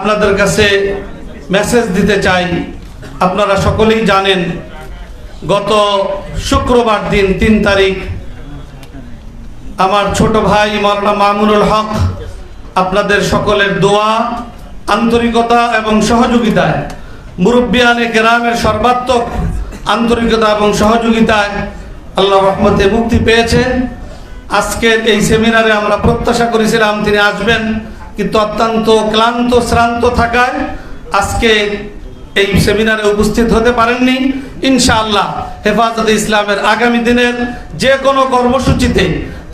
আপনাদের কাছে মেসেজ দিতে চাই। আপনারা সকলেই জানেন গত শুক্রবার দিন ৩ তারিখ আমার ছোট ভাই মাওলানা মামুনুল হক আপনাদের সকলের দোয়া, আন্তরিকতা এবং সহযোগিতায়, মুরব্বিয়ানে কেরামের সর্বাত্মক আন্তরিকতা এবং সহযোগিতায় আল্লাহর রহমতে মুক্তি পেয়েছেন। আজকের এই সেমিনারে আমরা প্রত্যাশা করেছিলাম তিনি আসবেন, কিন্তু অত্যন্ত ক্লান্ত শ্রান্ত থাকায় আজকে এই সেমিনারে উপস্থিত হতে পারেননি। ইনশাআল্লাহ হেফাজতে ইসলামের আগামী দিনের যে কোনো কর্মসূচিতে,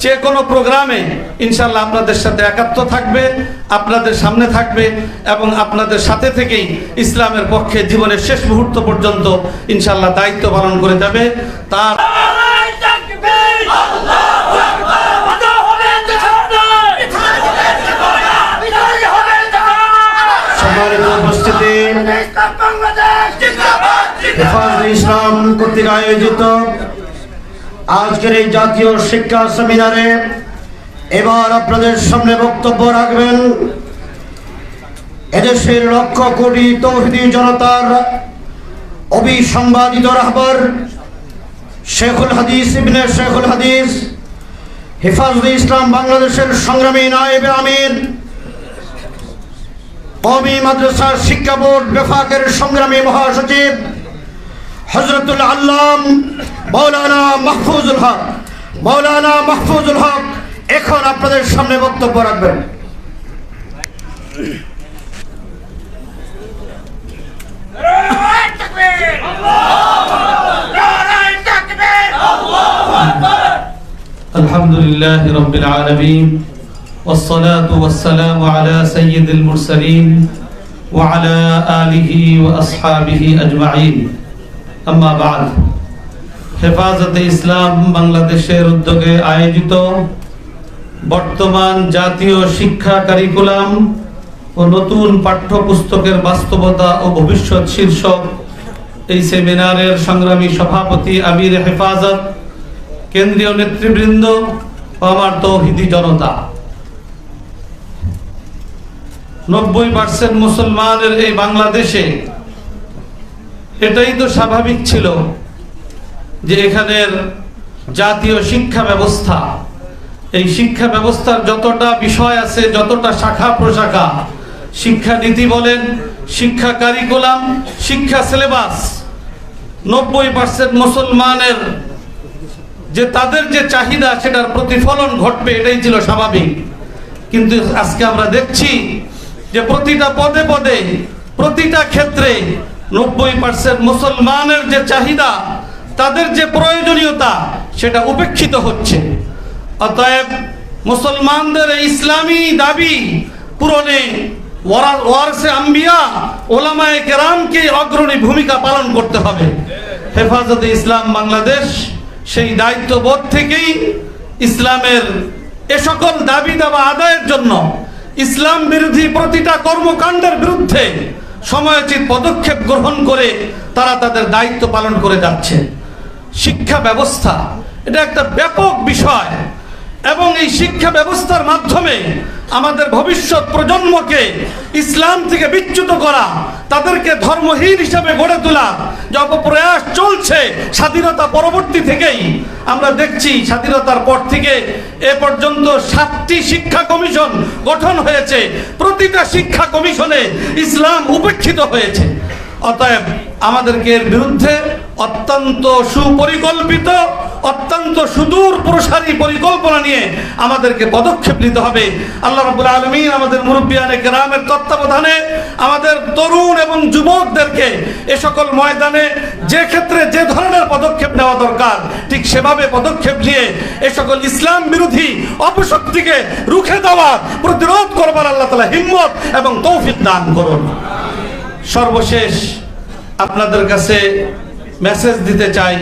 যে কোনো প্রোগ্রামে ইনশাআল্লাহ আপনাদের সাথে একাত্ম থাকবে, আপনাদের সামনে থাকবে এবং আপনাদের সাথে থেকেই ইসলামের পক্ষে জীবনের শেষ মুহূর্ত পর্যন্ত ইনশাআল্লাহ দায়িত্ব পালন করে যাবে। তার সম্মানিত উপস্থিতি, হেফাজতে ইসলাম কর্তৃক আয়োজিত আজকের এই জাতীয় শিক্ষা সেমিনারে এবার আপনাদের সামনে বক্তব্য রাখবেন এদেশের লক্ষ কোটি তৌহিদি জনতার অবিসংবাদিত রাহবার শেখুল হাদিস ইবনে শেখুল হাদিস, হেফাজতে ইসলাম বাংলাদেশের সংগ্রামী নায়েবে আমির, কওমি মাদ্রাসা শিক্ষা বোর্ড বেফাকের সংগ্রামী মহাসচিব হযরতুল আল্লাম মাওলানা মাহফুজুল হক এখন আপনাদের সামনে বক্তব্য রাখবেন। আলহামদুলিল্লাহ রাব্বিল আলামিন ওয়াসসালাতু ওয়াসসালামু আলা সাইয়্যিদিল মুরসালিন ওয়া আলা আলিহি ওয়া আসহাবিহি আজমাইন। আম্মা বা'দ। হেফাজতে ইসলাম বাংলাদেশের উদ্যোগে আয়োজিত বর্তমান জাতীয় শিক্ষা কারিকুলাম ও নতুন পাঠ্যপুস্তকের বাস্তবতা ও ভবিষ্যৎ শীর্ষক এই সেমিনারের সংগ্রামী সভাপতি, আমির হেফাজত, কেন্দ্রীয় নেতৃবৃন্দ ও আমার তৌহিদি জনতা, 90% মুসলমানের এই বাংলাদেশে এটাই তো স্বাভাবিক ছিল যে এখানের জাতীয় শিক্ষা ব্যবস্থা, এই শিক্ষা ব্যবস্থার যতটা বিষয় আছে, যতটা শাখা প্রশাখা, শিক্ষা নীতি বলেন, শিক্ষা কারিকুলাম, শিক্ষা সিলেবাস, 90% মুসলমানের যে তাদের যে চাহিদা সেটার প্রতিফলন ঘটবে, এটাই ছিল স্বাভাবিক। কিন্তু আজকে আমরা দেখছি যে প্রতিটা পদে পদে, প্রতিটা ক্ষেত্রে 90% মুসলমানের যে চাহিদা, তাদের যে প্রয়োজনীয়তা, সেটা উপেক্ষিত হচ্ছে। অতএব মুসলমানদের ইসলামী দাবি পূরণে ওয়ারসে আম্বিয়া, ওলামায়ে কেরামকে অগ্রণী ভূমিকা পালন করতে হবে। হেফাজতে ইসলাম বাংলাদেশ সেই দায়িত্ববোধ থেকেই ইসলামের এ সকল দাবি দাবা আদায়ের জন্য ইসলাম বিরোধী প্রতিটা কর্মকাণ্ডের বিরুদ্ধে সময়োচিত পদক্ষেপ গ্রহণ করে তারা তাদের দায়িত্ব পালন করে যাচ্ছে। শিক্ষা ব্যবস্থা এটা একটা ব্যাপক বিষয় এবং এই শিক্ষা ব্যবস্থার মাধ্যমে আমাদের ভবিষ্যৎ প্রজন্মকে ইসলাম থেকে বিচ্যুত করা, তাদেরকে ধর্মহীন হিসাবে গড়ে তোলা যে অপপ্রয়াস চলছে স্বাধীনতা পরবর্তী থেকেই। আমরা দেখছি স্বাধীনতার পর থেকে এ পর্যন্ত 7টি শিক্ষা কমিশন গঠন হয়েছে, প্রতিটা শিক্ষা কমিশনে ইসলাম উপেক্ষিত হয়েছে। অতএব আমাদেরকে এর বিরুদ্ধে অত্যন্ত সুপরিকল্পিত, অত্যন্ত সুদূর প্রসারী পরিকল্পনা নিয়ে আমাদেরকে পদক্ষেপ নিতে হবে। আল্লাহ রাব্বুল আলামিন আমাদের মুরব্বিয়ানে কেরামের তত্ত্বাবধানে আমাদের তরুণ এবং যুবকদেরকে এ সকল ময়দানে যে ক্ষেত্রে যে ধরনের পদক্ষেপ নেওয়া দরকার ঠিক সেভাবে পদক্ষেপ নিয়ে এ সকল ইসলাম বিরোধী অপশক্তিকে রুখে দেওয়ার, প্রতিরোধ করবার আল্লাহ তাআলা হিম্মত এবং তৌফিক দান করুন। সর্বশেষ আপনাদের কাছে মেসেজ দিতে চাই।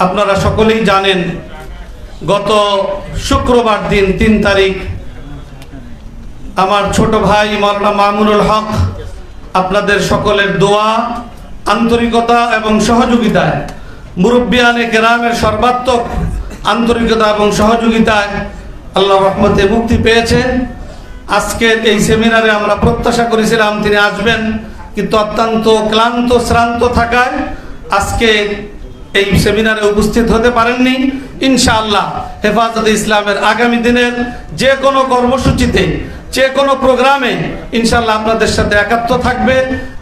আপনারা সকলেই জানেন গত শুক্রবার দিন ৩ তারিখ আমার ছোট ভাই মাওলানা মামুনুল হক আপনাদের সকলের দোয়া, আন্তরিকতা এবং সহযোগিতায়, মুরব্বিয়ানে কেরামের সর্বাত্মক আন্তরিকতা এবং সহযোগিতায় আল্লাহর রহমতে মুক্তি পেয়েছেন। আজকের এই সেমিনারে আমরা প্রত্যাশা করেছিলাম তিনি আসবেন, কিন্তু অত্যন্ত ক্লান্ত শ্রান্ত থাকায় আজকে এই সেমিনারে উপস্থিত হতে পারেননি। ইনশাআল্লাহ হেফাজতে ইসলামের আগামী দিনের যে কোনো কর্মসূচিতে, যে কোনো প্রোগ্রামে ইনশাআল্লাহ আপনাদের সাথে একাত্ম থাকবে,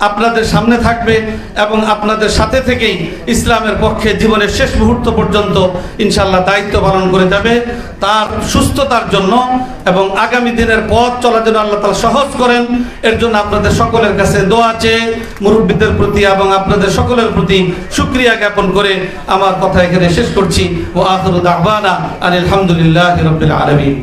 আপনাদের সামনে থাকবে এবং আপনাদের সাথে থেকেই ইসলামের পক্ষে জীবনের শেষ মুহূর্ত পর্যন্ত ইনশাআল্লাহ দায়িত্ব পালন করে যাবে। তার সুস্থতার জন্য এবং আগামী দিনের পথ চলার জন্য আল্লাহ তাআলা সহজ করেন, এর জন্য আপনাদের সকলের কাছে দোয়া চেয়ে মুরব্বীদের প্রতি এবং আপনাদের সকলের প্রতি শুকরিয়া জ্ঞাপন করে আমার কথা এখানে শেষ করছি। ওয়া আখিরু দাওয়ানা আলহামদুলিল্লাহি রাব্বিল আলামিন।